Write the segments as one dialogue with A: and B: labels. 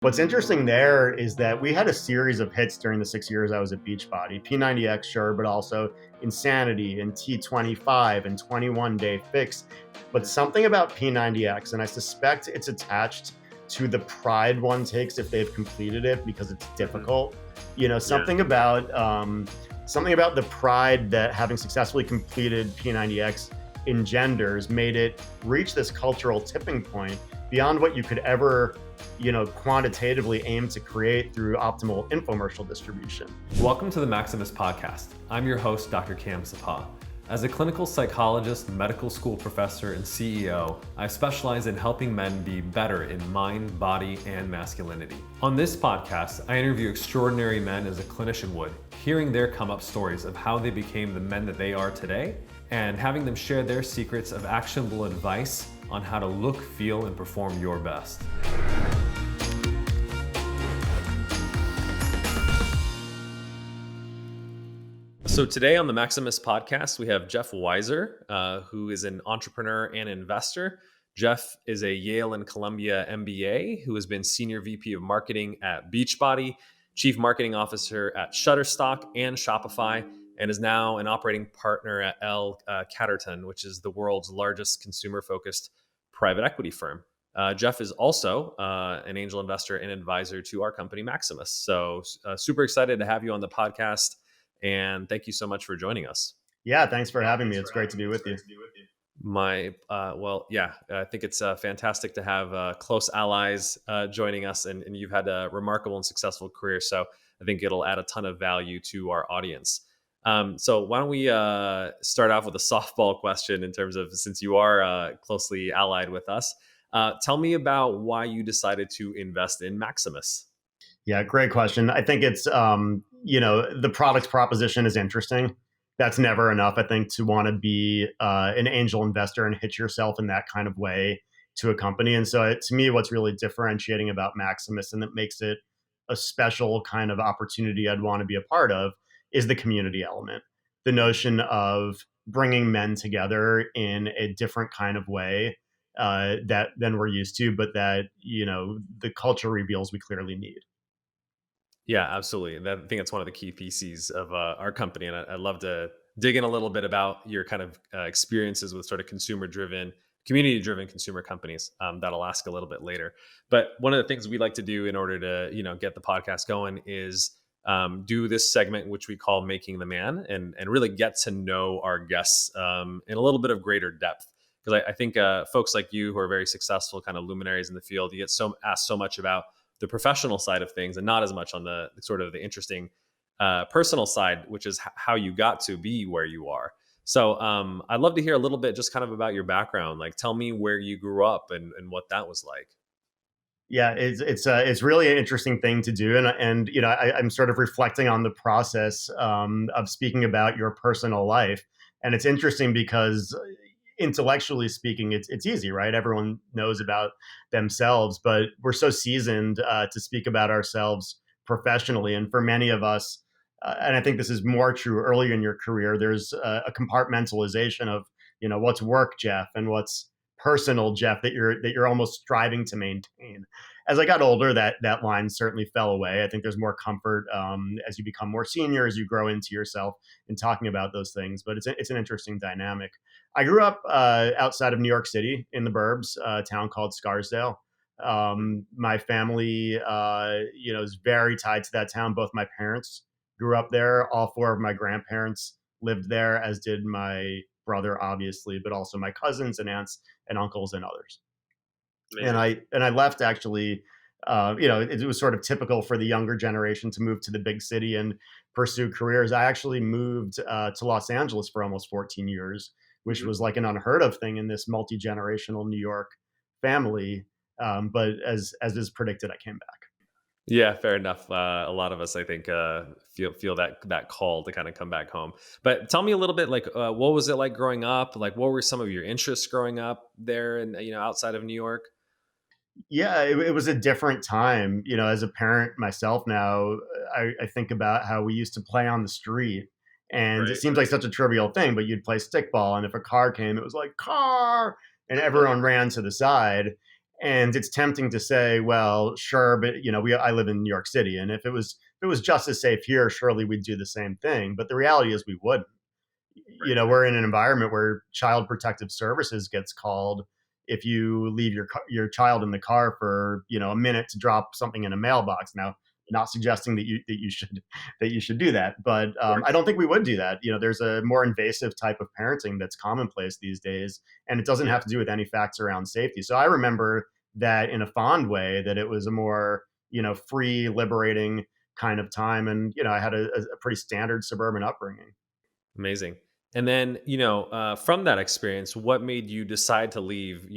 A: What's interesting there is that we had a series of hits during the 6 years I was at BeachBody. P90-X, sure, but also Insanity and T25 and 21 Day Fix. But something about P90X, and I suspect it's attached to the pride one takes if they've completed it because it's difficult. Something about the pride that having successfully completed P90X engenders made it reach this cultural tipping point beyond what you could ever quantitatively aim to create through optimal infomercial distribution.
B: Welcome to the Maximus Podcast. I'm your host, Dr. Sepah. As a clinical psychologist, medical school professor, and CEO, I specialize in helping men be better in mind, body, and masculinity. On this podcast, I interview extraordinary men as a clinician would, hearing their come-up stories of how they became the men that they are today, and having them share their secrets of actionable advice on how to look, feel, and perform your best. So today on the Maximus Podcast, we have Jeff Weiser, who is an entrepreneur and investor. Jeff is a Yale and Columbia MBA who has been Senior VP of Marketing at BeachBody, Chief Marketing Officer at Shutterstock and Shopify, and is now an operating partner at L. Catterton, which is the world's largest consumer-focused private equity firm. Jeff is also an angel investor and advisor to our company, Maximus. So super excited to have you on the podcast. And thank you so much for joining us.
A: Yeah, thanks for having me. It's great to be with you.
B: I think it's fantastic to have close allies joining us, and you've had a remarkable and successful career. So I think it'll add a ton of value to our audience. So why don't we start off with a softball question in terms of, since you are closely allied with us, tell me about why you decided to invest in Maximus.
A: Yeah, great question. I think it's, the product proposition is interesting. That's never enough, I think, to want to be an angel investor and hitch yourself in that kind of way to a company. And so to me, what's really differentiating about Maximus and that makes it a special kind of opportunity I'd want to be a part of is the community element. The notion of bringing men together in a different kind of way than we're used to, but that, the culture reveals we clearly need.
B: Yeah, absolutely. I think that's one of the key theses of our company. And I'd love to dig in a little bit about your kind of experiences with sort of consumer-driven, community-driven consumer companies. That I'll ask a little bit later. But one of the things we like to do in order to, get the podcast going is do this segment, which we call Making the Man, and really get to know our guests in a little bit of greater depth. Because I think folks like you who are very successful kind of luminaries in the field, you get asked so much about the professional side of things and not as much on the sort of the interesting personal side, which is how you got to be where you are. So I'd love to hear a little bit just kind of about your background. Like, tell me where you grew up and what that was like.
A: Yeah, it's really an interesting thing to do. And I'm sort of reflecting on the process of speaking about your personal life. And it's interesting because intellectually speaking, it's easy, right? Everyone knows about themselves, but we're so seasoned to speak about ourselves professionally. And for many of us, and I think this is more true early in your career, there's a compartmentalization of, what's work, Jeff, and what's personal, Jeff, that you're almost striving to maintain. As I got older, that line certainly fell away. I think there's more comfort as you become more senior, as you grow into yourself in talking about those things. But it's an interesting dynamic. I grew up outside of New York City in the burbs, a town called Scarsdale. My family, is very tied to that town. Both my parents grew up there. All four of my grandparents lived there, as did my brother, obviously, but also my cousins and aunts and uncles and others. Amazing. And I left actually. It was sort of typical for the younger generation to move to the big city and pursue careers. I actually moved to Los Angeles for almost 14 years, which was like an unheard of thing in this multi-generational New York family. But as is predicted, I came back.
B: Yeah, fair enough. A lot of us, I think, feel that call to kind of come back home. But tell me a little bit, like, what was it like growing up? Like, what were some of your interests growing up there and, outside of New York?
A: Yeah, it was a different time. As a parent myself now, I think about how we used to play on the street. And It seems like such a trivial thing, but you'd play stickball. And if a car came, it was like, car, and everyone ran to the side. And it's tempting to say, well, sure, but I live in New York City, and if it was just as safe here, surely we'd do the same thing. But the reality is we wouldn't.
B: Right.
A: We're in an environment where Child Protective Services gets called if you leave your child in the car for a minute to drop something in a mailbox. Now, not suggesting that you should do that, but
B: Of
A: I
B: course.
A: don't think we would do that. There's a more invasive type of parenting that's commonplace these days, and it doesn't
B: Yeah.
A: have to do with any facts around safety. So I remember that in a fond way, that it was a more free, liberating kind of time, and I had a pretty standard suburban upbringing.
B: Amazing. And then, from that experience, what made you decide to leave,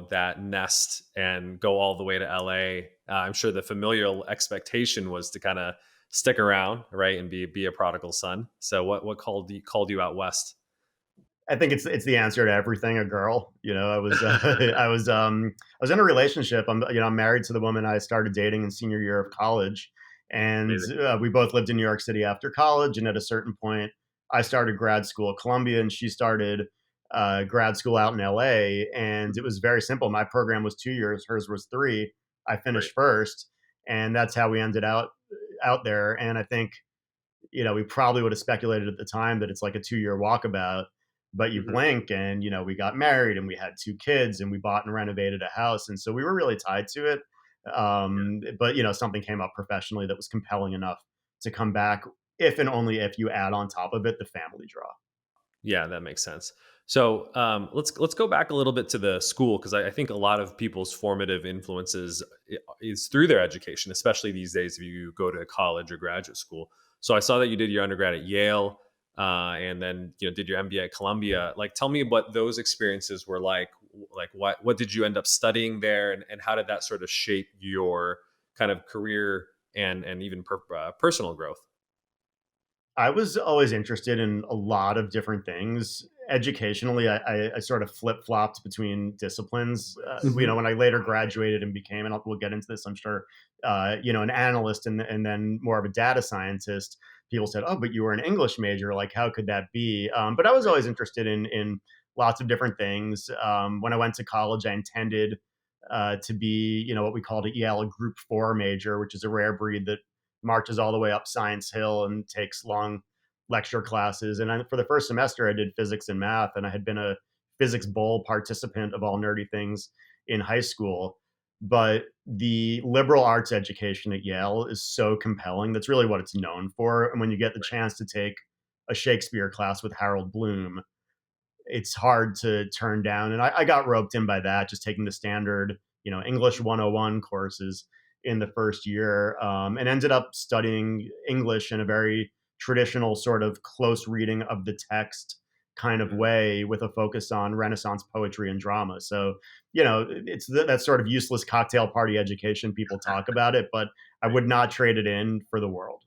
B: that nest and go all the way to LA? I'm sure the familial expectation was to kind of stick around, right, and be a prodigal son. So, what called you out west?
A: I think it's the answer to everything. A girl, I was I was in a relationship. I'm married to the woman I started dating in senior year of college, and
B: Amazing.
A: we both lived in New York City after college. And at a certain point, I started grad school at Columbia, and she started grad school out in LA. And it was very simple. My program was 2 years, hers was three. I
B: Right.
A: finished first, and that's how we ended out there. And I think we probably would have speculated at the time that it's like a 2 year walkabout, but you
B: Hmm.
A: blink and, we got married and we had two kids and we bought and renovated a house. And so we were really tied to it. But, something came up professionally that was compelling enough to come back, if and only if you add on top of it the family draw.
B: Yeah, that makes sense. So let's go back a little bit to the school because I think a lot of people's formative influences is through their education, especially these days if you go to college or graduate school. So I saw that you did your undergrad at Yale, and then did your MBA at Columbia. Like, tell me what those experiences were like. Like, what did you end up studying there, and how did that sort of shape your kind of career and even personal growth?
A: I was always interested in a lot of different things. Educationally, I sort of flip flopped between disciplines.
B: Hmm.
A: When I later graduated and became, and we'll get into this, I'm sure, an analyst and then more of a data scientist. People said, "Oh, but you were an English major. Like, how could that be?" But I was
B: Right.
A: always interested in lots of different things. When I went to college, I intended to be, what we called a Yale Group 4 major, which is a rare breed that marches all the way up Science Hill and takes long lecture classes. And for the first semester, I did physics and math, and I had been a physics bowl participant of all nerdy things in high school. But the liberal arts education at Yale is so compelling. That's really what it's known for. And when you get the chance to take a Shakespeare class with Harold Bloom, it's hard to turn down. And I got roped in by that, just taking the standard, English 101 courses in the first year, and ended up studying English in a very traditional sort of close reading of the text kind of
B: Mhm.
A: way, with a focus on Renaissance poetry and drama. So, it's that sort of useless cocktail party education. People talk about it, but I would not trade it in for the world.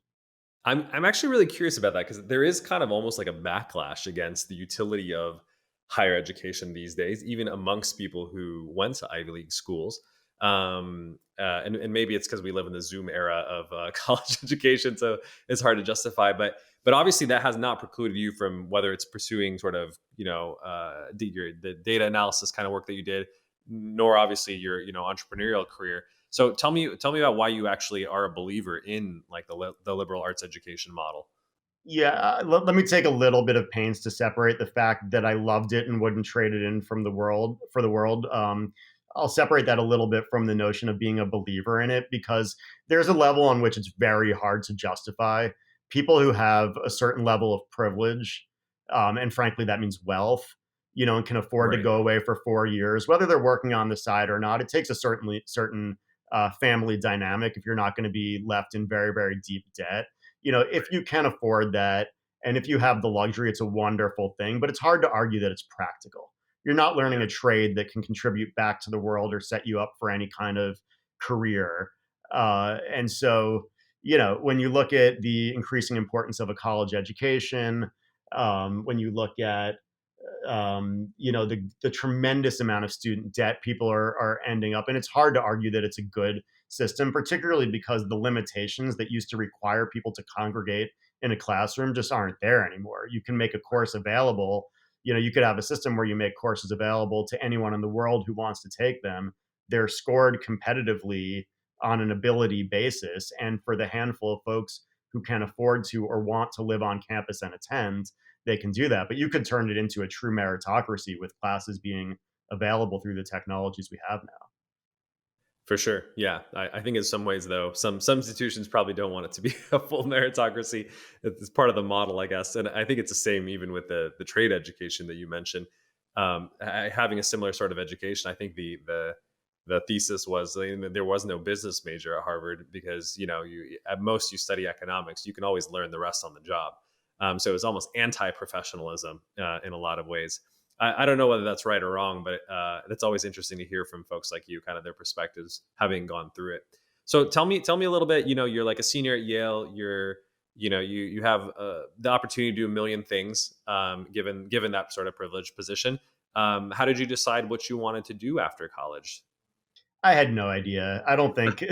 B: I'm actually really curious about that because there is kind of almost like a backlash against the utility of higher education these days, even amongst people who went to Ivy League schools. And maybe it's because we live in the Zoom era of college education, so it's hard to justify. But obviously that has not precluded you from whether it's pursuing sort of the data analysis kind of work that you did, nor obviously your entrepreneurial career. So tell me about why you actually are a believer in like the liberal arts education model.
A: Yeah, let me take a little bit of pains to separate the fact that I loved it and wouldn't trade it in from the world for the world. I'll separate that a little bit from the notion of being a believer in it, because there's a level on which it's very hard to justify. People who have a certain level of privilege, and frankly, that means wealth, and can afford to
B: Right.
A: go away for 4 years, whether they're working on the side or not. It takes a certain family dynamic if you're not going to be left in very, very deep debt. If
B: Right.
A: you can afford that and if you have the luxury, it's a wonderful thing, but it's hard to argue that it's practical. You're not learning
B: Yeah.
A: a trade that can contribute back to the world or set you up for any kind of career. And so, when you look at the increasing importance of a college education, when you look at the tremendous amount of student debt people are ending up, and it's hard to argue that it's a good system, particularly because the limitations that used to require people to congregate in a classroom just aren't there anymore. You can make a course available. You could have a system where you make courses available to anyone in the world who wants to take them, they're scored competitively on an ability basis. And for the handful of folks who can afford to or want to live on campus and attend, they can do that. But you could turn it into a true meritocracy with classes being available through the technologies we have now.
B: For sure. Yeah. I think in some ways though, some institutions probably don't want it to be a full meritocracy. It's part of the model, I guess. And I think it's the same even with the trade education that you mentioned. Having a similar sort of education, I think the thesis was that there was no business major at Harvard because, you at most you study economics, you can always learn the rest on the job. So it was almost anti-professionalism in a lot of ways. I don't know whether that's right or wrong, but it's always interesting to hear from folks like you, kind of their perspectives, having gone through it. So tell me a little bit. You're like a senior at Yale. You have the opportunity to do a million things, given that sort of privileged position. How did you decide what you wanted to do after college?
A: I had no idea. I don't think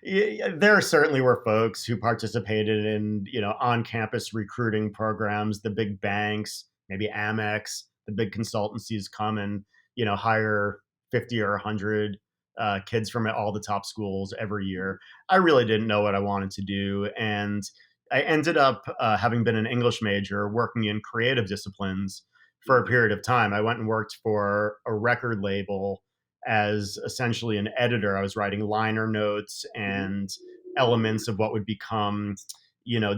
A: there certainly were folks who participated in, on-campus recruiting programs, the big banks, maybe Amex, the big consultancies come and, hire 50 or 100 kids from all the top schools every year. I really didn't know what I wanted to do. And I ended up having been an English major working in creative disciplines for a period of time. I went and worked for a record label as essentially an editor. I was writing liner notes and elements of what would become,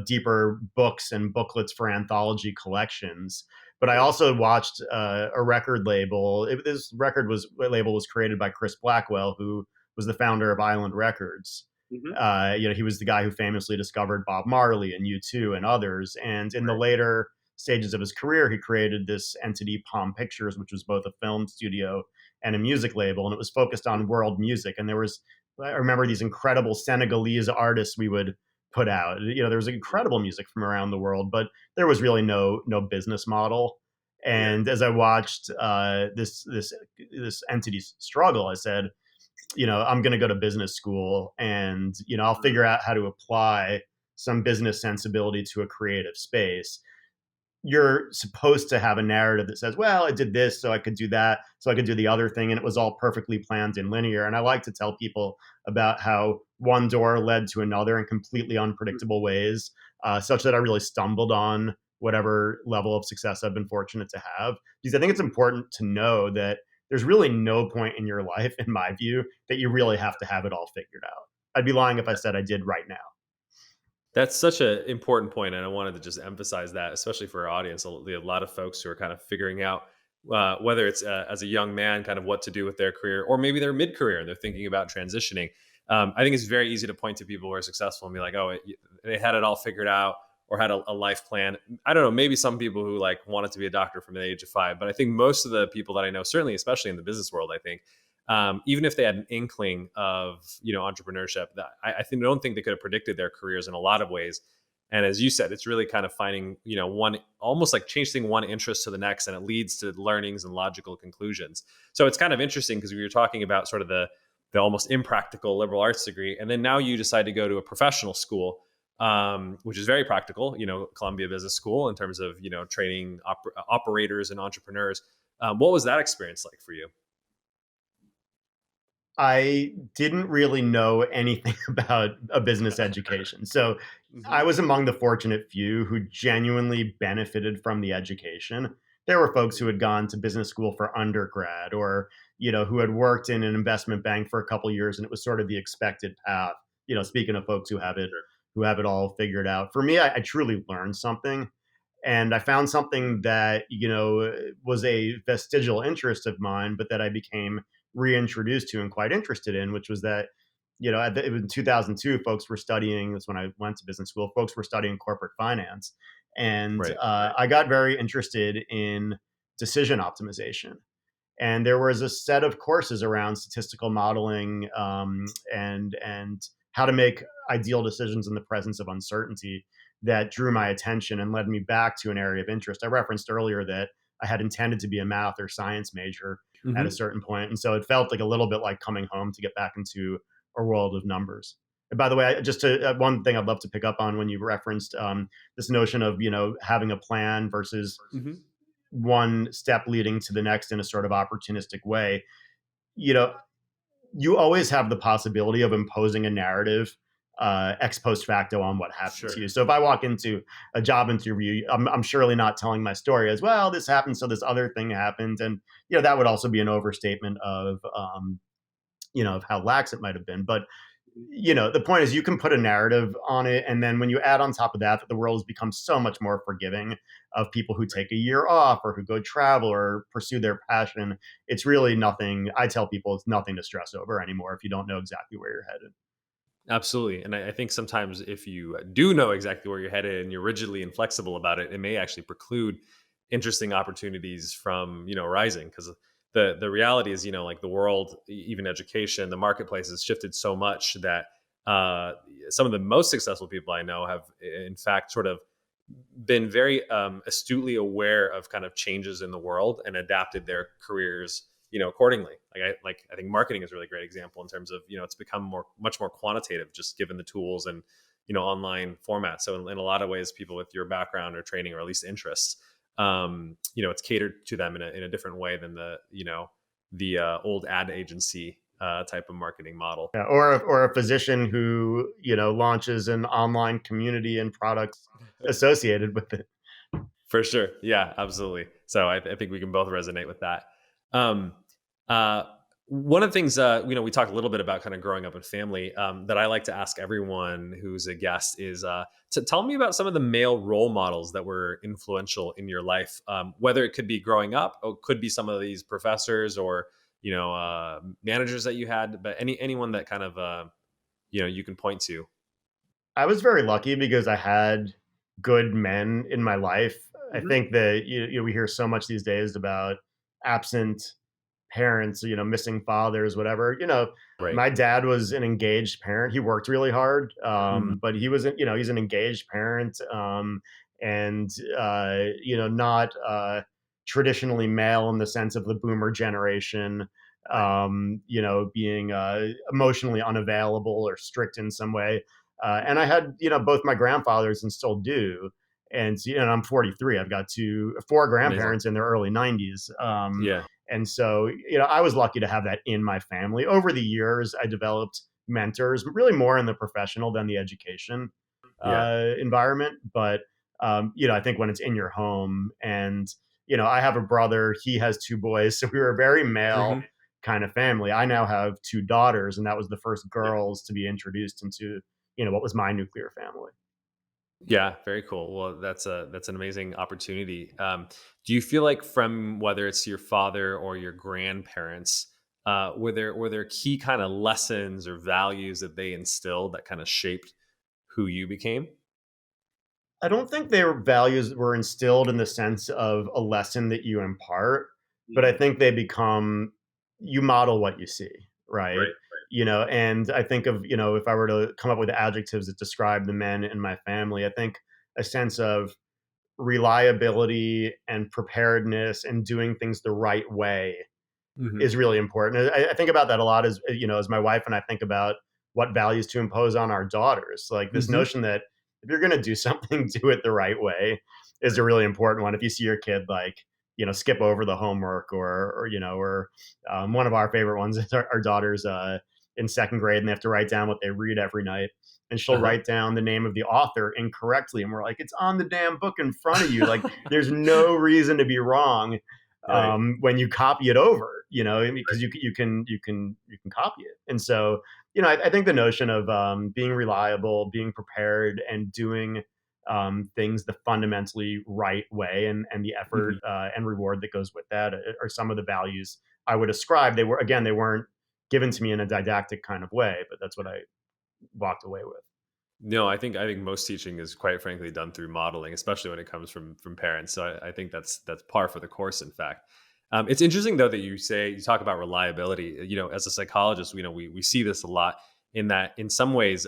A: deeper books and booklets for anthology collections. But I also watched a record label. This label was created by Chris Blackwell, who was the founder of Island Records. He was the guy who famously discovered Bob Marley and U2 and others. And in the later stages of his career, he created this entity, Palm Pictures, which was both a film studio and a music label, and it was focused on world music. And I remember these incredible Senegalese artists we would put out. There was incredible music from around the world, but there was really no business model. And as I watched this entity's struggle, I said, I'm going to go to business school, and I'll figure out how to apply some business sensibility to a creative space. You're supposed to have a narrative that says, well, I did this so I could do that, so I could do the other thing. And it was all perfectly planned and linear. And I like to tell people about how one door led to another in completely unpredictable ways, such that I really stumbled on whatever level of success I've been fortunate to have. Because I think it's important to know that there's really no point in your life, in my view, that you really have to have it all figured out. I'd be lying if I said I did right now.
B: That's such an important point, and I wanted to just emphasize that, especially for our audience. A lot of folks who are kind of figuring out whether it's as a young man, kind of what to do with their career, or maybe they're mid-career and they're thinking about transitioning. I think it's very easy to point to people who are successful and be like, "Oh, they had it all figured out," or had a life plan. I don't know. Maybe some people who wanted to be a doctor from the age of 5, but I think most of the people that I know, certainly, especially in the business world, I think. Even if they had an inkling of entrepreneurship, that I don't think they could have predicted their careers in a lot of ways. And as you said, it's really kind of finding one, almost like changing one interest to the next, and it leads to learnings and logical conclusions. So it's kind of interesting because we were talking about sort of the almost impractical liberal arts degree, and then now you decide to go to a professional school, which is very practical. Columbia Business School, in terms of training operators and entrepreneurs. What was that experience like for you?
A: I didn't really know anything about a business education. So I was among the fortunate few who genuinely benefited from the education. There were folks who had gone to business school for undergrad, or, who had worked in an investment bank for a couple of years, and it was sort of the expected path. Speaking of folks who have it all figured out. For me, I truly learned something. And I found something that, was a vestigial interest of mine, but that I became reintroduced to and quite interested in, which was that, in 2002, folks were studying, that's when I went to business school, folks were studying corporate finance. And
B: Right.
A: I got very interested in decision optimization. And there was a set of courses around statistical modeling, and how to make ideal decisions in the presence of uncertainty that drew my attention and led me back to an area of interest. I referenced earlier that I had intended to be a math or science major at a
B: Mm-hmm.
A: certain point. And so it felt like a little bit like coming home to get back into a world of numbers. And by the way, one thing I'd love to pick up on when you referenced this notion of, having a plan versus
B: Mm-hmm.
A: one step leading to the next in a sort of opportunistic way. You know, you always have the possibility of imposing a narrative ex post facto on what happened to
B: Sure.
A: you. So if I walk into a job interview, I'm surely not telling my story as well. This happened, so this other thing happened, and that would also be an overstatement of of how lax it might have been. But the point is, you can put a narrative on it, and then when you add on top of that the world has become so much more forgiving of people who take a year off or who go travel or pursue their passion. It's really nothing. I tell people it's nothing to stress over anymore if you don't know exactly where you're headed.
B: Absolutely. And I think sometimes if you do know exactly where you're headed and you're rigidly inflexible about it, it may actually preclude interesting opportunities from, rising. Because the reality is, like the world, even education, the marketplace has shifted so much that some of the most successful people I know have, in fact, sort of been very astutely aware of kind of changes in the world and adapted their careers, accordingly. I think marketing is a really great example in terms of, it's become much more quantitative, just given the tools and, online format. So in a lot of ways, people with your background or training, or at least interests, it's catered to them in a different way than the old ad agency type of marketing model.
A: Yeah, or a physician who launches an online community and products associated with it.
B: For sure. Yeah, absolutely. So I think we can both resonate with that. Um, uh, One of the things, we talked a little bit about kind of growing up in family, that I like to ask everyone who's a guest is to tell me about some of the male role models that were influential in your life, whether it could be growing up or could be some of these professors or, managers that you had, but anyone that kind of, you can point to.
A: I was very lucky because I had good men in my life. I
B: Hmm.
A: think that we hear so much these days about absent parents, missing fathers, whatever.
B: Right.
A: My dad was an engaged parent. He worked really hard,
B: Mm.
A: but he was, he's an engaged parent, and not traditionally male in the sense of the boomer generation.
B: Right.
A: Being emotionally unavailable or strict in some way. And I had, both my grandfathers and still do. And, I'm 43. I've got four
B: Amazing.
A: grandparents in their early 90s.
B: Yeah.
A: And so, I was lucky to have that in my family. Over the years, I developed mentors, really more in the professional than the education
B: Yeah.
A: environment. But, I think when it's in your home and, I have a brother, he has two boys. So we were a very male
B: Hmm.
A: kind of family. I now have two daughters, and that was the first girls to be introduced into, what was my nuclear family.
B: Yeah, very cool. Well, that's an amazing opportunity. Do you feel like from whether it's your father or your grandparents, were there key kind of lessons or values that they instilled that kind of shaped who you became?
A: I don't think their values were instilled in the sense of a lesson that you impart, but I
B: Mhm.
A: think they become you model what you see, right?
B: Right.
A: And I think of, if I were to come up with adjectives that describe the men in my family, I think a sense of reliability and preparedness and doing things the right way
B: Hmm.
A: is really important. I think about that a lot as my wife and I think about what values to impose on our daughters. Like this
B: Hmm.
A: notion that if you're going to do something, do it the right way is a really important one. If you see your kid like, skip over the homework or one of our favorite ones is our daughter's in second grade and they have to write down what they read every night. And she'll
B: Uh-huh.
A: write down the name of the author incorrectly. And we're like, it's on the damn book in front of you. Like, there's no reason to be wrong
B: Right.
A: when you copy it over, because you can copy it. And so, I think the notion of being reliable, being prepared, and doing things the fundamentally right way, and the effort
B: Mhm.
A: and reward that goes with that are some of the values I would ascribe. They weren't given to me in a didactic kind of way, but that's what I walked away with.
B: No, I think most teaching is quite frankly done through modeling, especially when it comes from parents. So I think that's par for the course. In fact, it's interesting though that you talk about reliability. As a psychologist, we see this a lot in that in some ways,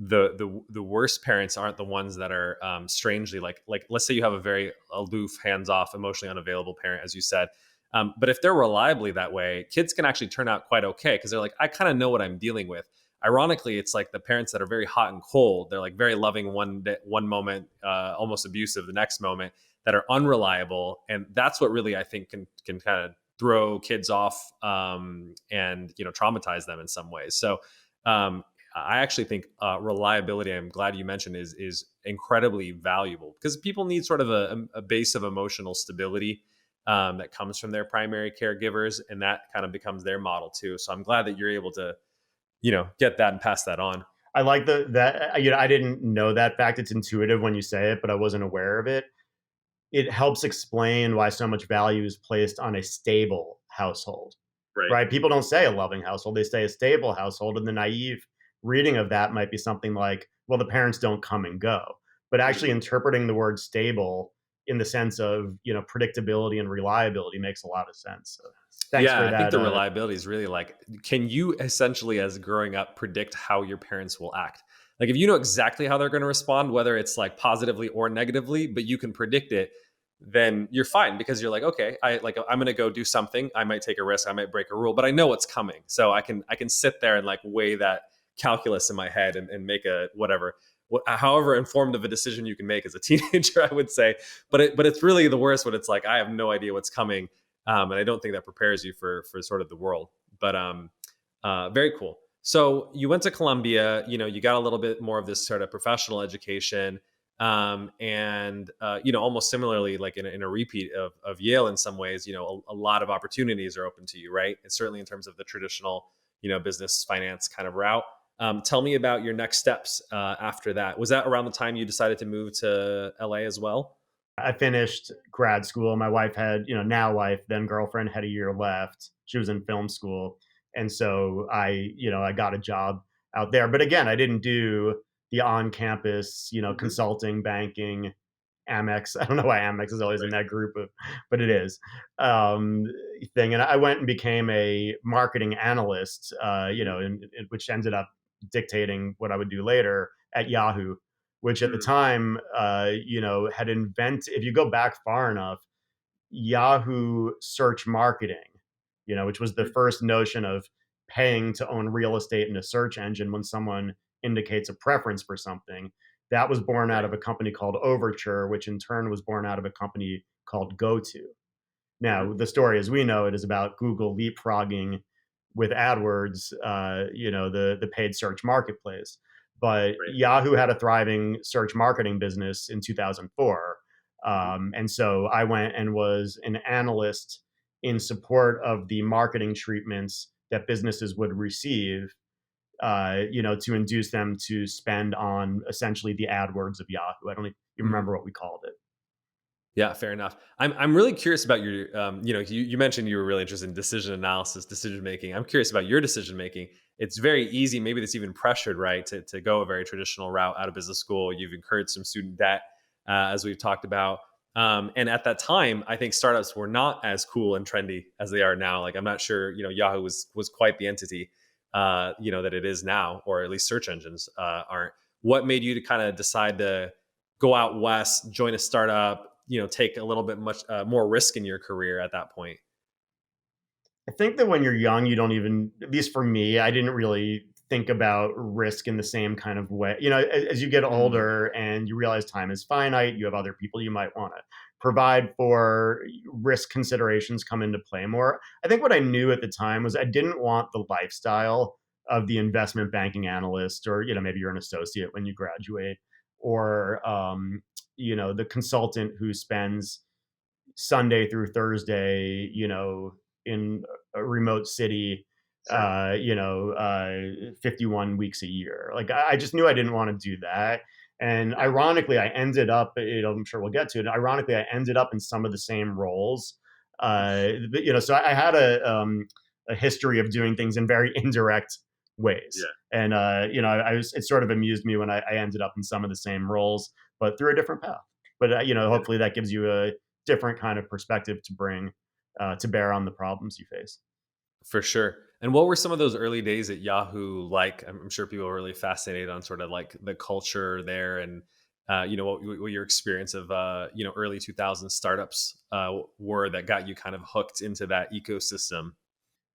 B: the worst parents aren't the ones that are strangely like let's say you have a very aloof, hands off, emotionally unavailable parent, as you said. But if they're reliably that way, kids can actually turn out quite okay because they're like, I kind of know what I'm dealing with. Ironically, it's like the parents that are very hot and cold. They're like very loving one day, one moment, almost abusive the next moment, that are unreliable, and that's what really I think can kind of throw kids off and traumatize them in some ways. So I actually think reliability, I'm glad you mentioned, is incredibly valuable because people need sort of a base of emotional stability that comes from their primary caregivers, and that kind of becomes their model too. So I'm glad that you're able to get that and pass that on.
A: I like that. I didn't know that fact. It's intuitive when you say it, but I wasn't aware of it. It helps explain why so much value is placed on a stable household, right? People don't say a loving household, they say a stable household. And the naive reading of that might be something like, well, the parents don't come and go. But actually interpreting the word stable in the sense of, predictability and reliability makes a lot of sense. So thanks for
B: I think
A: that.
B: the reliability is really like, can you essentially, as growing up, predict how your parents will act? Like if you know exactly how they're going to respond, whether it's like positively or negatively, but you can predict it, then you're fine because you're like, okay, I'm going to go do something. I might take a risk. I might break a rule, but I know what's coming. So I can sit there and like weigh that calculus in my head and make a whatever, however informed of a decision you can make as a teenager, I would say. But it's really the worst when it's like, I have no idea what's coming. And I don't think that prepares you for sort of the world, but very cool. So you went to Columbia, you got a little bit more of this sort of professional education, and almost similarly, like in a repeat of Yale in some ways, a lot of opportunities are open to you, right? And certainly in terms of the traditional, business finance kind of route. Tell me about your next steps after that. Was that around the time you decided to move to LA as well?
A: I finished grad school. My wife had, now wife, then girlfriend, had a year left. She was in film school. And so I got a job out there. But again, I didn't do the on-campus, consulting, banking, Amex. I don't know why Amex is always in that group, but it is thing. And I went and became a marketing analyst, which ended up dictating what I would do later at Yahoo, which at the time, had invented, if you go back far enough, Yahoo search marketing, which was the first notion of paying to own real estate in a search engine when someone indicates a preference for something. That was born out of a company called Overture, which in turn was born out of a company called GoTo. Now, the story as we know it is about Google leapfrogging with AdWords, the paid search marketplace. But Yahoo had a thriving search marketing business in 2004. And so I went and was an analyst in support of the marketing treatments that businesses would receive, to induce them to spend on essentially the AdWords of Yahoo. I don't even remember what we called it.
B: Yeah, fair enough. I'm really curious about your, you mentioned you were really interested in decision analysis, decision making. I'm curious about your decision making. It's very easy, maybe that's even pressured, right, to go a very traditional route out of business school. You've incurred some student debt, as we've talked about. And at that time, I think startups were not as cool and trendy as they are now. Like, I'm not sure, Yahoo was quite the entity, that it is now, or at least search engines aren't. What made you to kind of decide to go out west, join a startup, take a little bit much more risk in your career at that point?
A: I think that when you're young, you don't even, at least for me, I didn't really think about risk in the same kind of way. As you get older and you realize time is finite, you have other people you might want to provide for, risk considerations come into play more. I think what I knew at the time was I didn't want the lifestyle of the investment banking analyst, or, maybe you're an associate when you graduate, or, the consultant who spends Sunday through Thursday, in a remote city, 51 weeks a year. Like I just knew I didn't want to do that. And ironically, I ended up, I'm sure we'll get to it. Ironically, I ended up in some of the same roles. So I had a history of doing things in very indirect ways. Yeah. And, it sort of amused me when I ended up in some of the same roles, but through a different path. But, hopefully that gives you a different kind of perspective to bring to bear on the problems you face.
B: For sure. And what were some of those early days at Yahoo like? I'm sure people were really fascinated on sort of like the culture there, and what your experience of early 2000s startups were that got you kind of hooked into that ecosystem.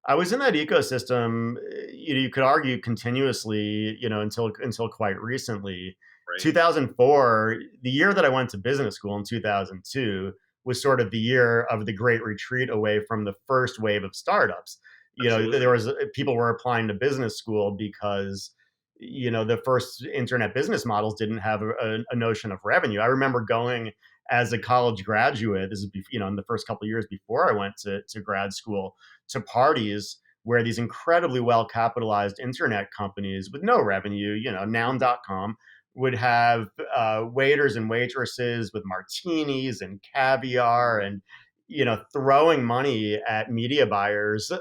A: I was in that ecosystem, you could argue continuously, until quite recently. Right. 2004, the year that I went to business school in 2002, was sort of the year of the great retreat away from the first wave of startups.
B: Absolutely.
A: There was people were applying to business school because the first internet business models didn't have a notion of revenue. I remember going as a college graduate, this is in the first couple of years before I went to grad school, to parties where these incredibly well capitalized internet companies with no revenue, noun.com, would have waiters and waitresses with martinis and caviar and throwing money at media buyers.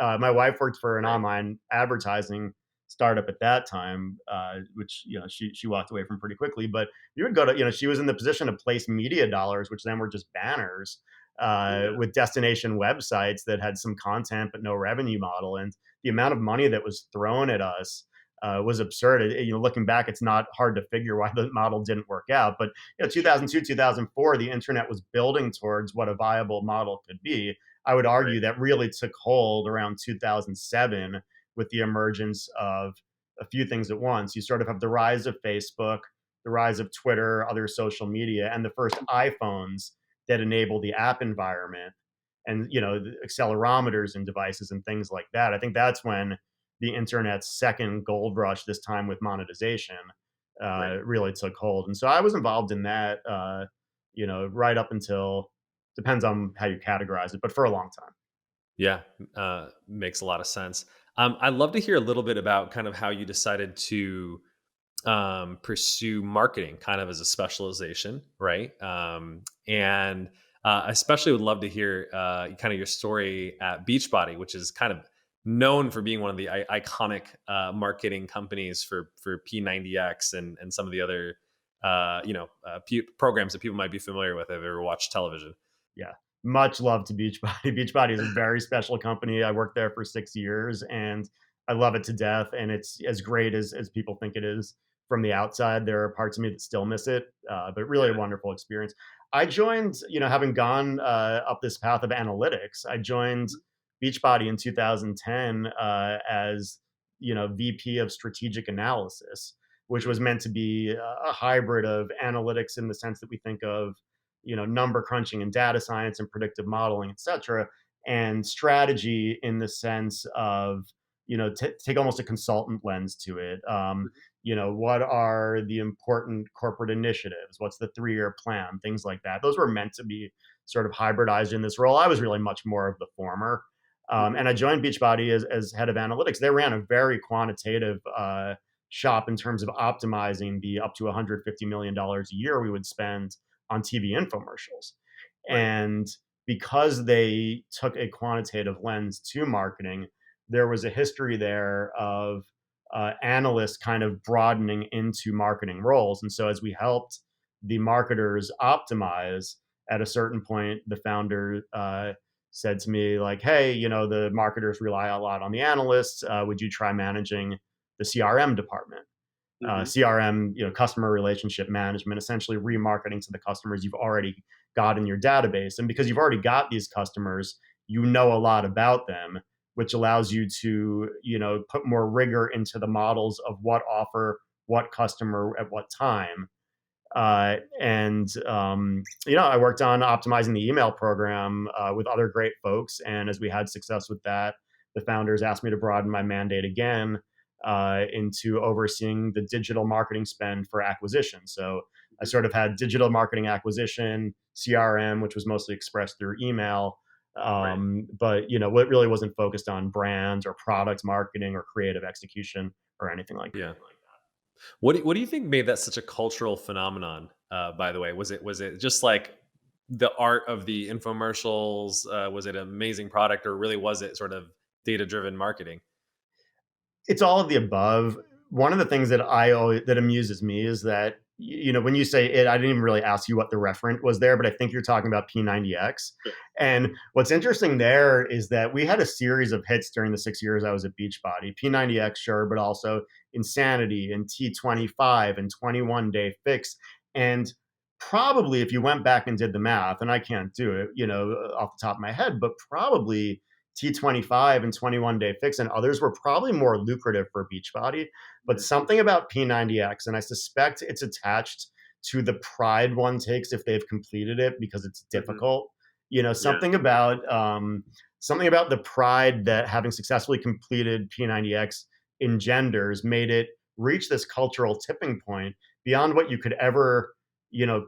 A: My wife worked for an online advertising startup at that time, which she walked away from pretty quickly. But you would go to she was in the position to place media dollars, which then were just banners
B: Yeah.
A: with destination websites that had some content but no revenue model, and the amount of money that was thrown at us was absurd. Looking back, it's not hard to figure why the model didn't work out. But 2002, 2004, the internet was building towards what a viable model could be. I would
B: Right.
A: argue that really took hold around 2007 with the emergence of a few things at once. You sort of have the rise of Facebook, the rise of Twitter, other social media, and the first iPhones that enable the app environment, and the accelerometers and devices and things like that. I think that's when the internet's second gold rush, this time with monetization,
B: Right.
A: really took hold. And so I was involved in that, right up until, depends on how you categorize it, but for a long time.
B: Yeah, makes a lot of sense. I'd love to hear a little bit about kind of how you decided to pursue marketing kind of as a specialization, right? And especially would love to hear kind of your story at Beachbody, which is kind of known for being one of the iconic marketing companies for P90X and some of the other programs that people might be familiar with if they've ever watched television.
A: Yeah. Much love to Beachbody. Beachbody is a very special company. I worked there for 6 years and I love it to death. And it's as great as people think it is from the outside. There are parts of me that still miss it, but really a
B: Yeah.
A: wonderful experience. I joined, having gone up this path of analytics, I joined Beachbody in 2010 as, VP of strategic analysis, which was meant to be a hybrid of analytics in the sense that we think of number crunching and data science and predictive modeling, et cetera, and strategy in the sense of take almost a consultant lens to it. What are the important corporate initiatives? What's the 3-year plan? Things like that. Those were meant to be sort of hybridized in this role. I was really much more of the former.
B: Mhm.
A: And I joined Beachbody as head of analytics. They ran a very quantitative shop in terms of optimizing the up to $150 million a year we would spend on TV infomercials.
B: Right.
A: And because they took a quantitative lens to marketing, there was a history there of analysts kind of broadening into marketing roles. And so as we helped the marketers optimize, at a certain point, the founder said to me, like, hey, the marketers rely a lot on the analysts. Would you try managing the CRM department?
B: Mhm.
A: CRM, customer relationship management, essentially remarketing to the customers you've already got in your database. And because you've already got these customers, you know a lot about them, which allows you to, put more rigor into the models of what offer, what customer at what time. I worked on optimizing the email program with other great folks. And as we had success with that, the founders asked me to broaden my mandate again into overseeing the digital marketing spend for acquisition. So I sort of had digital marketing acquisition, CRM, which was mostly expressed through email.
B: Right.
A: But what really wasn't focused on brands or product marketing or creative execution or anything like that.
B: Yeah. What do you think made that such a cultural phenomenon? By the way, was it just like the art of the infomercials? Was it an amazing product, or really was it sort of data driven marketing?
A: It's all of the above. One of the things that amuses me is that when you say it, I didn't even really ask you what the referent was there, but I think you're talking about P90X.
B: Sure.
A: And what's interesting there is that we had a series of hits during the 6 years I was at Beachbody. P90X, sure, but also Insanity and T25 and 21 Day Fix. And probably if you went back and did the math, and I can't do it, off the top of my head, but probably T25 and 21 Day Fix and others were probably more lucrative for Beachbody, but
B: Mhm.
A: something about P90X, and I suspect it's attached to the pride one takes if they've completed it because it's
B: Mhm.
A: difficult.
B: Yeah.
A: Something about the pride that having successfully completed P90X engenders made it reach this cultural tipping point beyond what you could ever,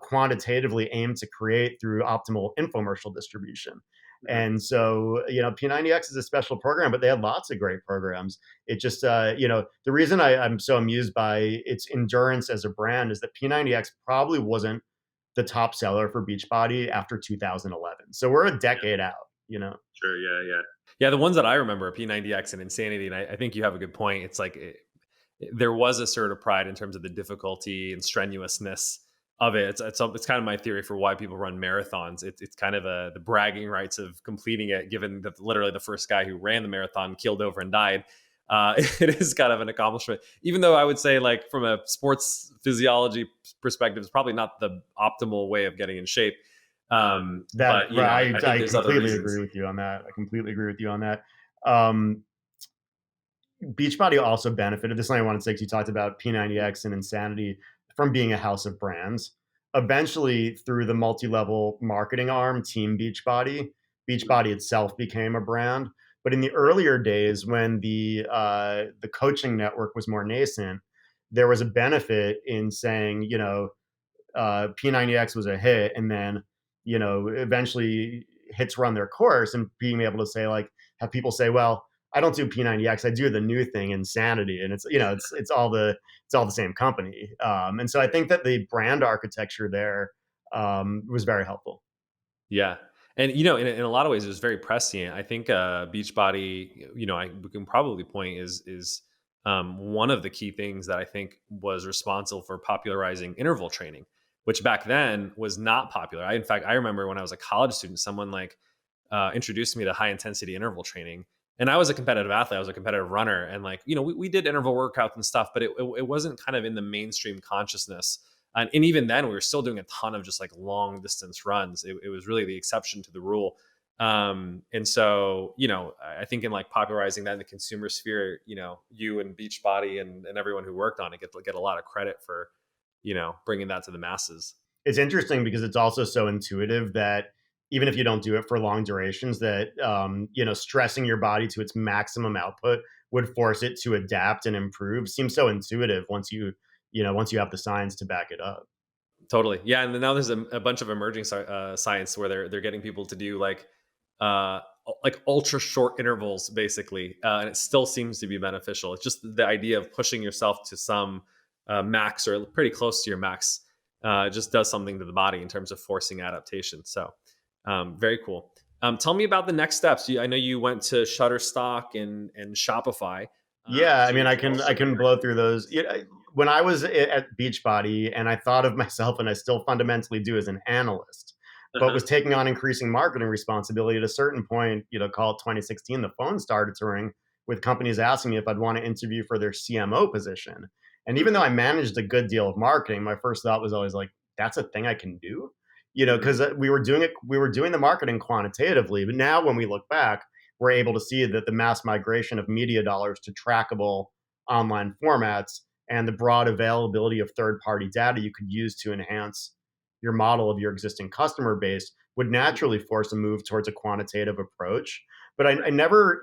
A: quantitatively aim to create through optimal infomercial distribution.
B: Mhm.
A: And so, P90X is a special program, but they had lots of great programs. It just, the reason I'm so amused by its endurance as a brand is that P90X probably wasn't the top seller for Beachbody after 2011. So we're a
B: Yeah.
A: decade out.
B: Sure. Yeah. Yeah. Yeah. The ones that I remember are P90X and Insanity. And I think you have a good point. It's like there was a sort of pride in terms of the difficulty and strenuousness of it. It's kind of my theory for why people run marathons. It's kind of the bragging rights of completing it, given that literally the first guy who ran the marathon keeled over and died. It is kind of an accomplishment, even though I would say, like, from a sports physiology perspective, it's probably not the optimal way of getting in shape.
A: That
B: But
A: right,
B: I think
A: I
B: there's other
A: completely agree
B: reasons.
A: with you on that. I completely agree with you on that. Um, Beachbody also benefited. This is something I wanted to say, 'cause you talked about P90X and Insanity from being a house of brands. Eventually, through the multi-level marketing arm, Team Beachbody,
B: Mhm.
A: Beachbody itself became a brand. But in the
B: Right.
A: earlier days, when the coaching network was more nascent, there was a benefit in saying, P90X was a hit, and then eventually hits run their course, and being able to say, like, have people say, well, I don't do P90X, I do the new thing, Insanity, and it's all the same company. And so I think that the brand architecture there was very helpful.
B: Yeah. And in a lot of ways, it was very prescient. I think Beachbody, we can probably point is one of the key things that I think was responsible for popularizing interval training, which back then was not popular. In fact, I remember when I was a college student, someone like introduced me to high intensity interval training. And I was a competitive athlete. I was a competitive runner. And, like, we did interval workouts and stuff, but it wasn't kind of in the mainstream consciousness. And even then, we were still doing a ton of just like long distance runs. It was really the exception to the rule. And so, I think in like popularizing that in the consumer sphere, you and Beachbody and everyone who worked on it get a lot of credit for, bringing that to the masses.
A: It's interesting because it's also so intuitive that even if you don't do it for long durations, that stressing your body to its maximum output would force it to adapt and improve. Seems so intuitive once you have the science to back it up.
B: Totally. Yeah. And then now there's a bunch of emerging science where they're getting people to do uh, like ultra short intervals, basically. And it still seems to be beneficial. It's just the idea of pushing yourself to some max or pretty close to your max. Just does something to the body in terms of forcing adaptation. So very cool. Tell me about the next steps. I know you went to Shutterstock and Shopify.
A: Yeah, I
B: So
A: mean, I
B: can you
A: can
B: also
A: I can
B: share
A: blow
B: some
A: through
B: of those
A: those. When I was at Beachbody, and I thought of myself, and I still fundamentally do, as an analyst, but
B: Uh-huh.
A: was taking on increasing marketing responsibility. At a certain point, call it 2016, the phone started to ring with companies asking me if I'd want to interview for their CMO position. And even though
B: Mhm,
A: I managed a good deal of marketing, my first thought was always like, "That's a thing I can do," because
B: mhm,
A: we were doing the marketing quantitatively. But now, when we look back, we're able to see that the mass migration of media dollars to trackable online formats and the broad availability of third party data you could use to enhance your model of your existing customer base would
B: mhm.
A: naturally force a move towards a quantitative approach. But I
B: Right.
A: never,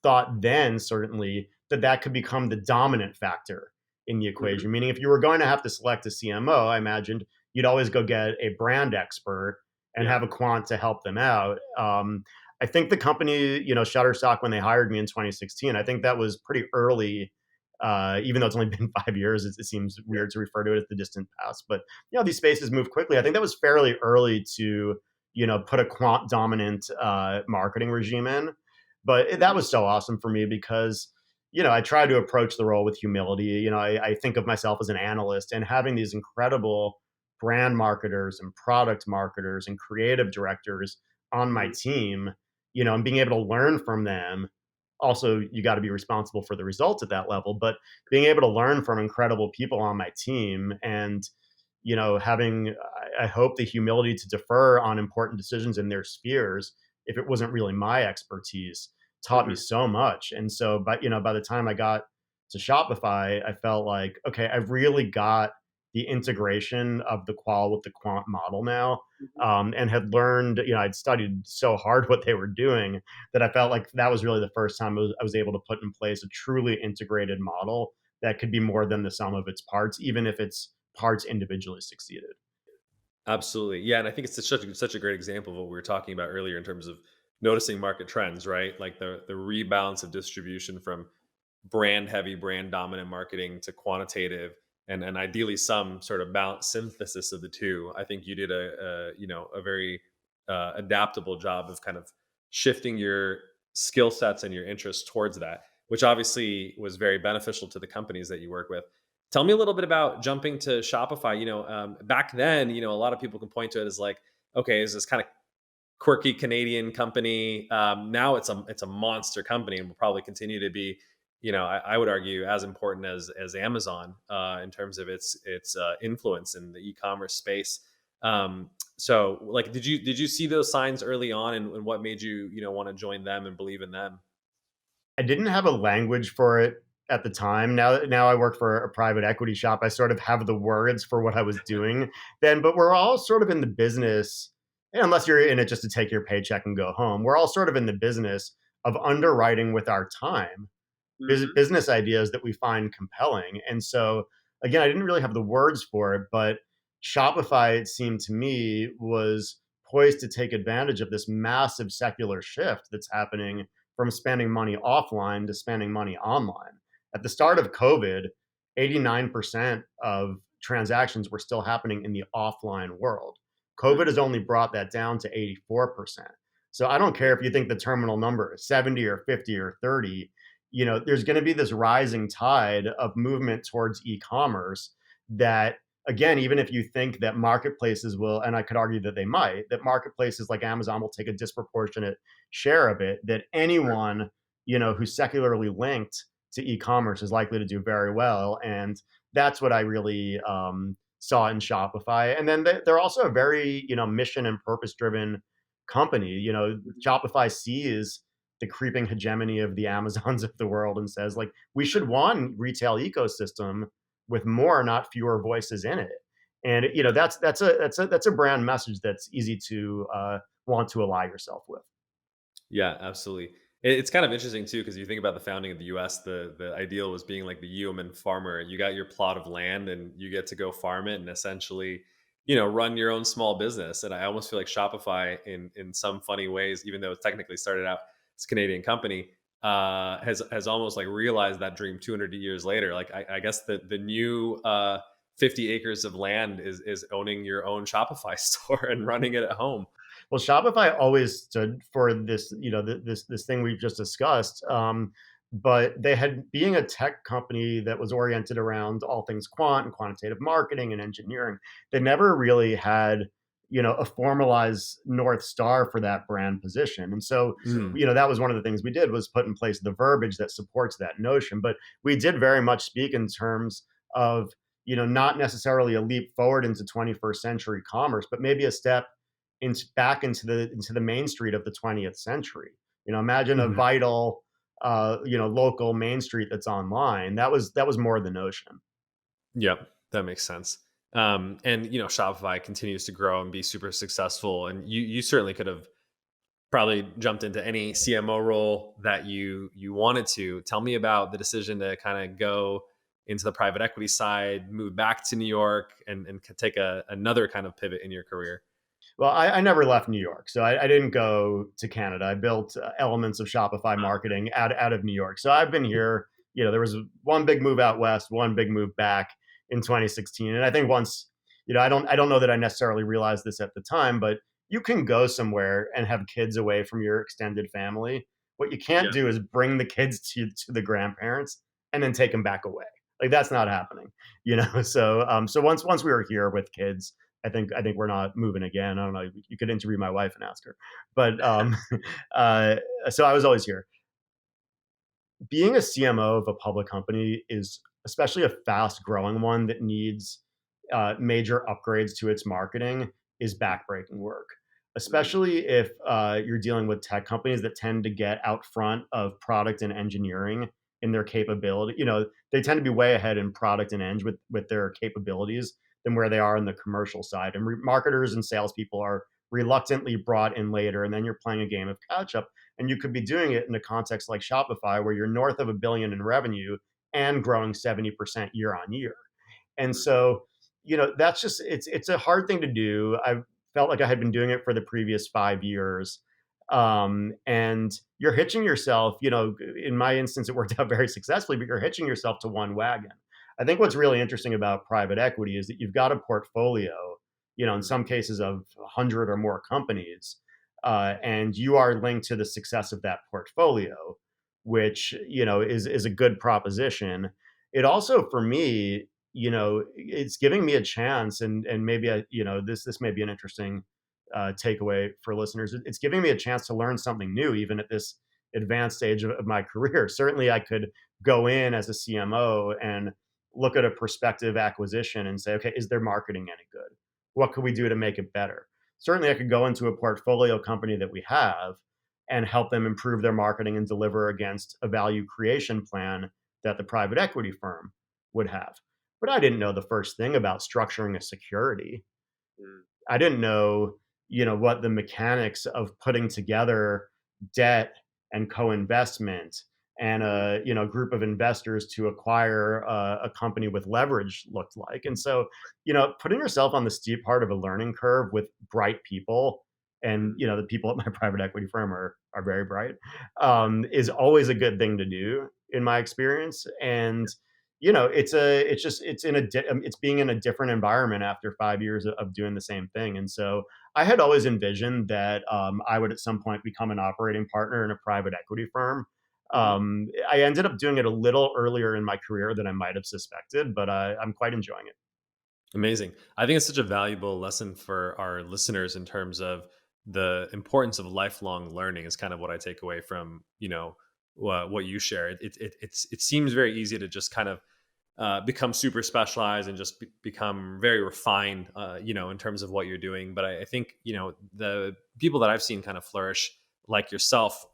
A: thought then, certainly, that could become the dominant factor in the
B: Mhm.
A: equation. Meaning, if you were going to have to select a CMO, I imagined you'd always go get a brand expert and
B: Yeah.
A: have a quant to help them out. I think the company, Shutterstock, when they hired me in 2016, I think that was pretty early. Even though it's only been 5 years, it seems
B: Yeah.
A: weird to refer to it as the distant past. But these spaces move quickly. I think that was fairly early to put a quant dominant marketing regime in. But that
B: Mhm.
A: was so awesome for me because I try to approach the role with humility. I think of myself as an analyst, and having these incredible brand marketers and product marketers and creative directors on my
B: Mhm.
A: team, and being able to learn from them. Also, you got to be responsible for the results at that level, but being able to learn from incredible people on my team, and having, I hope, the humility to defer on important decisions in their spheres if it wasn't really my expertise, taught me
B: Mhm.
A: so much. And so, but by the time I got to Shopify, I felt like, okay, I've really got the integration of the qual with the quant model now,
C: Mhm.
A: and had learned, I'd studied so hard what they were doing that I felt like that was really the first time I was able to put in place a truly integrated model that could be more than the sum of its parts, even if its parts individually succeeded.
B: Absolutely. Yeah. And I think it's such a great example of what we were talking about earlier in terms of noticing market trends, right? Like the rebalance of distribution from brand heavy, brand dominant marketing to quantitative and ideally some sort of balance synthesis of the two. I think you did a very adaptable job of kind of shifting your skill sets and your interests towards that, which obviously was very beneficial to the companies that you work with. Tell me a little bit about jumping to Shopify. Back then, a lot of people can point to it as like, okay, is this kind of quirky Canadian company. Now it's a monster company and will probably continue to be, I would argue as important as Amazon in terms of its influence in the e-commerce space. So like, did you see those signs early on, and what made you want to join them and believe in them?
A: I didn't have a language for it at the time. Now I work for a private equity shop. I sort of have the words for what I was doing then, but we're all sort of in the business, unless you're in it just to take your paycheck and go home. We're all sort of in the business of underwriting with our time
C: Mhm.
A: business ideas that we find compelling. And so, again, I didn't really have the words for it, but Shopify, it seemed to me, was poised to take advantage of this massive secular shift that's happening from spending money offline to spending money online. At the start of COVID, 89% of transactions were still happening in the offline world. COVID has
C: Mhm.
A: only brought that down to 84%. So I don't care if you think the terminal number is 70 or 50 or 30, there's going to be this rising tide of movement towards e-commerce that, again, even if you think that marketplaces will, and I could argue that they might, that marketplaces like Amazon will take a disproportionate share of it, that
C: Sure.
A: anyone, who's secularly linked to e-commerce is likely to do very well. And that's what I really saw in Shopify. And then they're also a very, mission and purpose driven company.
C: Mhm.
A: Shopify sees the creeping hegemony of the Amazons of the world and says, like, we should want retail ecosystem with more, not fewer voices in it. And that's a brand message that's easy to want to ally yourself with.
B: Yeah, absolutely. It's kind of interesting too, because you think about the founding of the U.S. The ideal was being like the yeoman farmer. You got your plot of land, and you get to go farm it, and essentially, run your own small business. And I almost feel like Shopify, in some funny ways, even though it technically started out as a Canadian company, has almost like realized that dream 200 years later. Like I guess the new 50 acres of land is owning your own Shopify store and running it at home.
A: Well, Shopify always stood for this, this thing we've just discussed. But they had being a tech company that was oriented around all things quant and quantitative marketing and engineering. They never really had, a formalized North Star for that brand position. And so,
B: Mm.
A: that was one of the things we did was put in place the verbiage that supports that notion. But we did very much speak in terms of, not necessarily a leap forward into 21st century commerce, but maybe a step back into the main street of the 20th century. Imagine a
B: Mhm.
A: vital, local main street that's online. That was more the notion.
B: Yep, that makes sense. And Shopify continues to grow and be super successful. And you certainly could have probably jumped into any CMO role that you wanted to. Tell me about the decision to kind of go into the private equity side, move back to New York, and take another kind of pivot in your career.
A: Well, I never left New York, so I didn't go to Canada. I built elements of Shopify marketing out of New York. So I've been here. There was one big move out west, one big move back in 2016, and I think once, I don't know that I necessarily realized this at the time, but you can go somewhere and have kids away from your extended family. What you can't
B: Yeah.
A: do is bring the kids to the grandparents and then take them back away. Like that's not happening. So once we were here with kids, I think we're not moving again. I don't know. You could interview my wife and ask her, but uh, so I was always here. Being a CMO of a public company is, especially a fast growing one that needs major upgrades to its marketing, is backbreaking work.
C: Mhm.
A: Especially if you're dealing with tech companies that tend to get out front of product and engineering in their capability. They tend to be way ahead in product and eng with their capabilities than where they are in the commercial side. And marketers and salespeople are reluctantly brought in later, and then you're playing a game of catch up. And you could be doing it in a context like Shopify, where you're north of $1 billion in revenue and growing 70% year on year. And so, that's just it's a hard thing to do. I felt like I had been doing it for the previous 5 years. And you're hitching yourself, in my instance, it worked out very successfully, but you're hitching yourself to one wagon. I think what's really interesting about private equity is that you've got a portfolio, in some cases of 100 or more companies, and you are linked to the success of that portfolio, which, is a good proposition. It also, for me, it's giving me a chance, and maybe this may be an interesting takeaway for listeners. It's giving me a chance to learn something new, even at this advanced stage of my career. Certainly, I could go in as a CMO and look at a prospective acquisition and say, okay, is their marketing any good? What could we do to make it better? Certainly, I could go into a portfolio company that we have and help them improve their marketing and deliver against a value creation plan that the private equity firm would have. But I didn't know the first thing about structuring a security.
B: Mm.
A: I didn't know, what the mechanics of putting together debt and co-investment and a, group of investors to acquire a company with leverage looked like. And so, putting yourself on the steep part of a learning curve with bright people, and, the people at my private equity firm are very bright, is always a good thing to do in my experience. And, it's being in a different environment after 5 years of doing the same thing. And so I had always envisioned that I would at some point become an operating partner in a private equity firm. I ended up doing it a little earlier in my career than I might have suspected, but I'm quite enjoying it.
B: Amazing. I think it's such a valuable lesson for our listeners in terms of the importance of lifelong learning is kind of what I take away from, what you share. It seems very easy to just kind of become super specialized and just become very refined, in terms of what you're doing. But I think, the people that I've seen kind of flourish like yourself,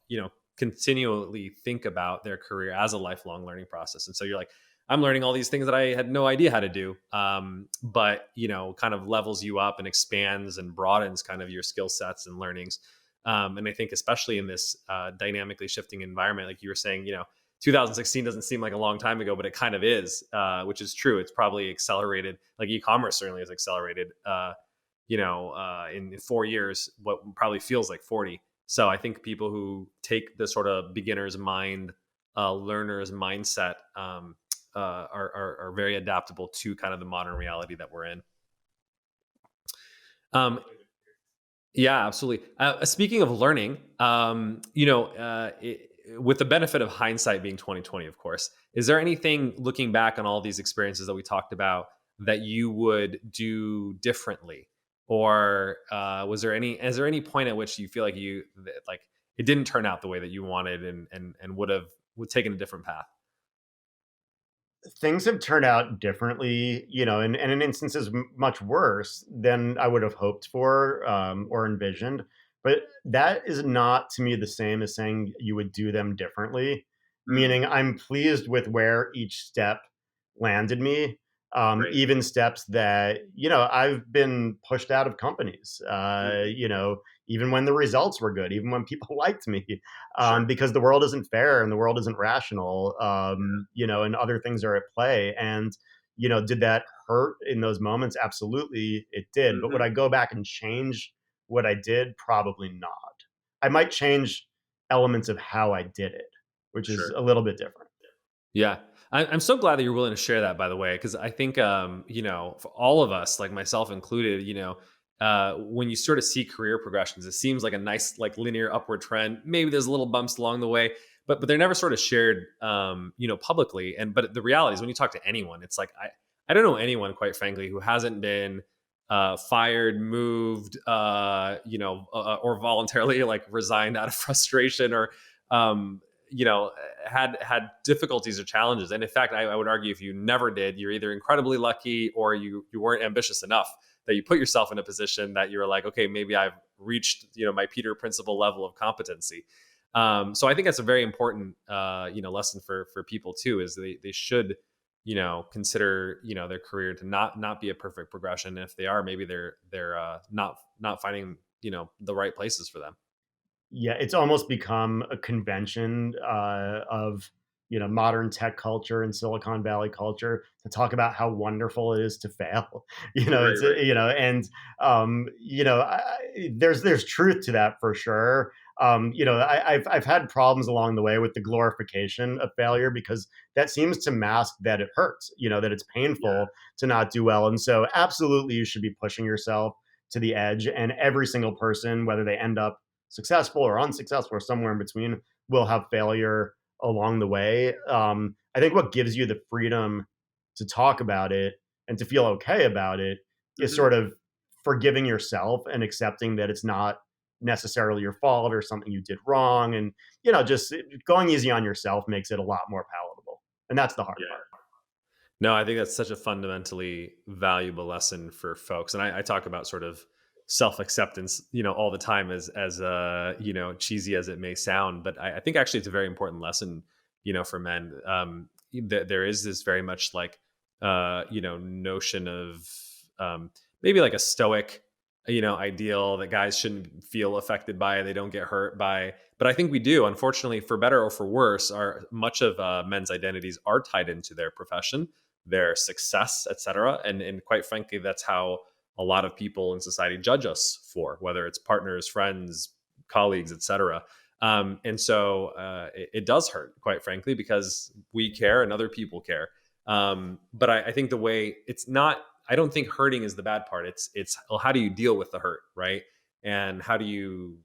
B: continually think about their career as a lifelong learning process. And so you're like, I'm learning all these things that I had no idea how to do. But, kind of levels you up and expands and broadens kind of your skill sets and learnings. And I think especially in this dynamically shifting environment, like you were saying, 2016 doesn't seem like a long time ago, but it kind of is, which is true. It's probably accelerated, like e-commerce certainly has accelerated, in 4 years, what probably feels like 40. So I think people who take the sort of beginner's mind, learner's mindset, are very adaptable to kind of the modern reality that we're in. Yeah, absolutely. Speaking of learning, with the benefit of hindsight being 2020, of course, is there anything looking back on all these experiences that we talked about that you would do differently? Or is there any point at which you feel like it didn't turn out the way that you wanted and would taken a different path?
A: Things have turned out differently, and in instances much worse than I would have hoped for, or envisioned. But that is not to me the same as saying you would do them differently. Meaning, I'm pleased with where each step landed me.
B: Right.
A: Even steps that I've been pushed out of companies. Even when the results were good, even when people liked me,
B: Sure.
A: because the world isn't fair and the world isn't rational, and other things are at play. And, did that hurt in those moments? Absolutely, it did. But would
B: Mhm.
A: I go back and change what I did? Probably not. I might change elements of how I did it, which is
B: Sure.
A: a little bit different.
B: Yeah. I'm so glad that you're willing to share that, by the way, because I think, for all of us, like myself included, when you sort of see career progressions, it seems like a nice, like linear upward trend. Maybe there's little bumps along the way, but they're never sort of shared, publicly. But the reality is when you talk to anyone, it's like, I don't know anyone, quite frankly, who hasn't been fired, moved, or voluntarily like resigned out of frustration or, um, had difficulties or challenges. And in fact, I would argue if you never did, you're either incredibly lucky or you weren't ambitious enough that you put yourself in a position that you're like, okay, maybe I've reached, my Peter principle level of competency. So I think that's a very important, lesson for people too, is they should consider, their career to not be a perfect progression. If they are, maybe they're not finding, the right places for them.
A: Yeah, it's almost become a convention of modern tech culture and Silicon Valley culture to talk about how wonderful it is to fail.
B: Right,
A: It's
B: right.
A: and there's truth to that for sure. I've had problems along the way with the glorification of failure because that seems to mask that it hurts. That it's
B: Yeah.
A: painful to not do well, and so absolutely you should be pushing yourself to the edge. And every single person, whether they end up successful or unsuccessful or somewhere in between, will have failure along the way. I think what gives you the freedom to talk about it and to feel okay about it is
B: Hmm.
A: sort of forgiving yourself and accepting that it's not necessarily your fault or something you did wrong. And, just going easy on yourself makes it a lot more palatable. And that's the hard
B: Yeah.
A: part.
B: No, I think that's such a fundamentally valuable lesson for folks. And I talk about sort of self acceptance, all the time, as cheesy as it may sound. But I think actually it's a very important lesson, for men. There is this very much like, notion of maybe like a stoic, ideal that guys shouldn't feel affected by, they don't get hurt by. But I think we do, unfortunately, for better or for worse. Are much of men's identities are tied into their profession, their success, etc. And quite frankly, that's how a lot of people in society judge us for, whether it's partners, friends, colleagues, etc. And so it does hurt, quite frankly, because we care and other people care. But I think the way it's not, I don't think hurting is the bad part. It's well, how do you deal with the hurt, right? And how do you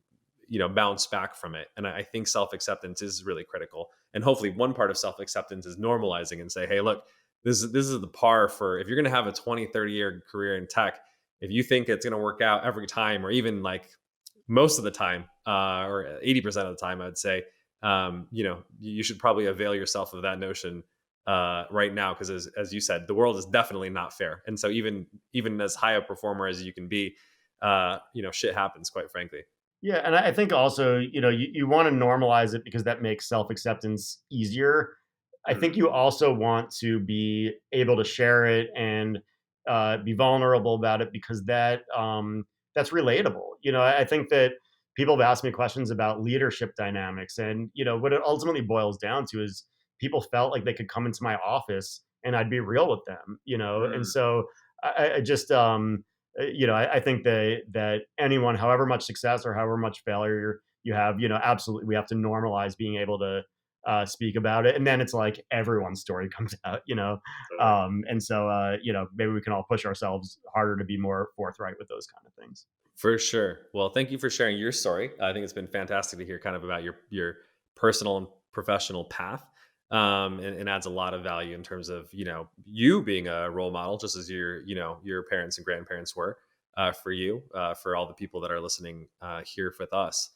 B: bounce back from it? And I think self acceptance is really critical. And hopefully, one part of self acceptance is normalizing and say, hey, look, this is the par for if you're going to have a 20-30 year career in tech. If you think it's going to work out every time, or even like most of the time, or 80% of the time, I'd say, you should probably avail yourself of that notion right now, because as you said, the world is definitely not fair. And so even as high a performer as you can be, shit happens, quite frankly.
A: Yeah, and I think also, you wanna normalize it because that makes self-acceptance easier. I
B: Mm.
A: think you also want to be able to share it and, be vulnerable about it because that's relatable. I think that people have asked me questions about leadership dynamics, and, what it ultimately boils down to is people felt like they could come into my office and I'd be real with them, and
B: Mm.
A: so I just, I think that anyone, however much success or however much failure you have, absolutely, we have to normalize being able to speak about it, and then it's like everyone's story comes out,
B: Totally.
A: and so maybe we can all push ourselves harder to be more forthright with those kind of things.
B: For sure. Well, thank you for sharing your story. I think it's been fantastic to hear kind of about your personal and professional path. And adds a lot of value in terms of you being a role model, just as your parents and grandparents were for you, for all the people that are listening here with us.